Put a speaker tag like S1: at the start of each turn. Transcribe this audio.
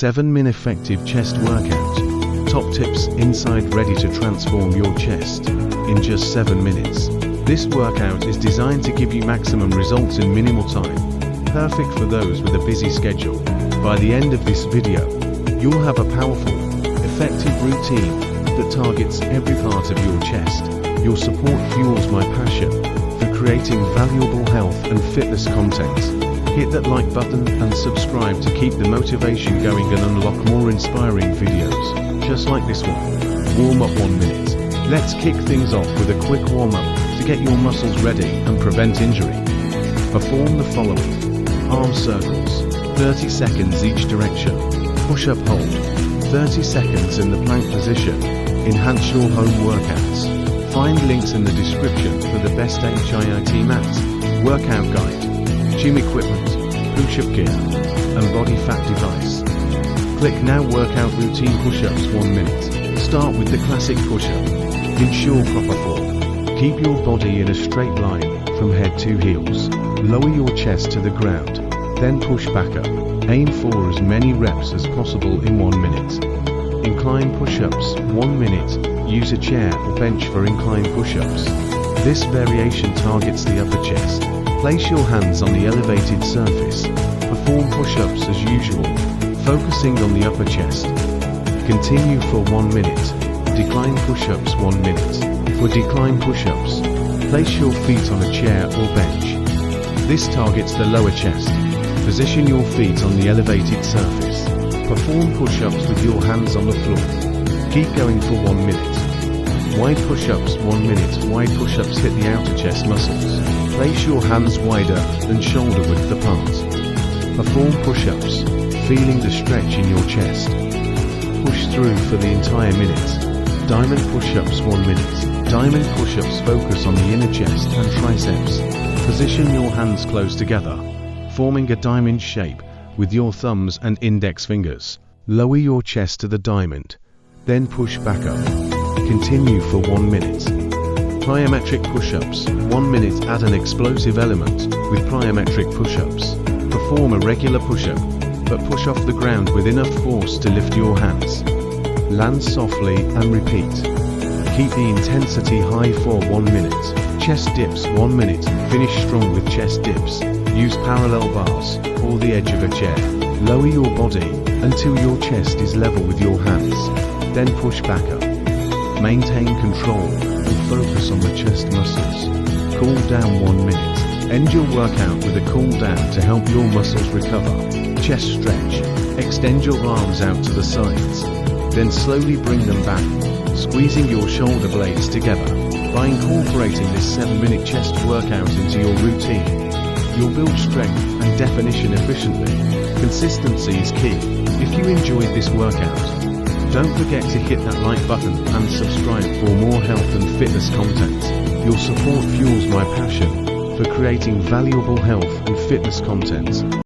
S1: 7-minute effective chest workout. Top tips inside ready to transform your chest in just 7 minutes. This workout is designed to give you maximum results in minimal time. Perfect for those with a busy schedule. By the end of this video, you'll have a powerful, effective routine that targets every part of your chest. Your support fuels my passion for creating valuable health and fitness content. Hit that like button and subscribe to keep the motivation going and unlock more inspiring videos, just like this one. Warm up 1 minute. Let's kick things off with a quick warm up to get your muscles ready and prevent injury. Perform the following. Arm circles, 30 seconds each direction. Push-up hold, 30 seconds in the plank position. Enhance your home workouts. Find links in the description for the best HIIT mat, workout guide, gym equipment, push-up gear, and body fat device. Click now. Workout routine. Push-ups 1 minute. Start with the classic push-up. Ensure proper form. Keep your body in a straight line from head to heels. Lower your chest to the ground, then push back up. Aim for as many reps as possible in 1 minute. Incline push-ups 1 minute. Use a chair or bench for incline push-ups. This variation targets the upper chest. Place your hands on the elevated surface. Perform push-ups as usual, focusing on the upper chest. Continue for 1 minute. Decline push-ups 1 minute. For decline push-ups, place your feet on a chair or bench. This targets the lower chest. Position your feet on the elevated surface. Perform push-ups with your hands on the floor. Keep going for 1 minute. Wide push-ups 1 minute. Wide push-ups hit the outer chest muscles. Place your hands wider than shoulder width apart. Perform push-ups, feeling the stretch in your chest. Push through for the entire minute. Diamond push-ups 1 minute. Diamond push-ups focus on the inner chest and triceps. Position your hands close together, forming a diamond shape with your thumbs and index fingers. Lower your chest to the diamond, then push back up. Continue for 1 minute. Plyometric push-ups 1 minute. Add an explosive element with plyometric push-ups. Perform a regular push-up, but push off the ground with enough force to lift your hands. Land softly and repeat. Keep the intensity high for 1 minute. Chest dips 1 minute. Finish strong with chest dips. Use parallel bars or the edge of a chair. Lower your body until your chest is level with your hands. Then push back up. Maintain control and focus on the chest muscles. Cool down 1 minute. End your workout with a cool down to help your muscles recover. Chest stretch. Extend your arms out to the sides. Then slowly bring them back, squeezing your shoulder blades together. By incorporating this 7-minute chest workout into your routine, you'll build strength and definition efficiently. Consistency is key. If you enjoyed this workout, don't forget to hit that like button and subscribe for more health and fitness content. Your support fuels my passion for creating valuable health and fitness content.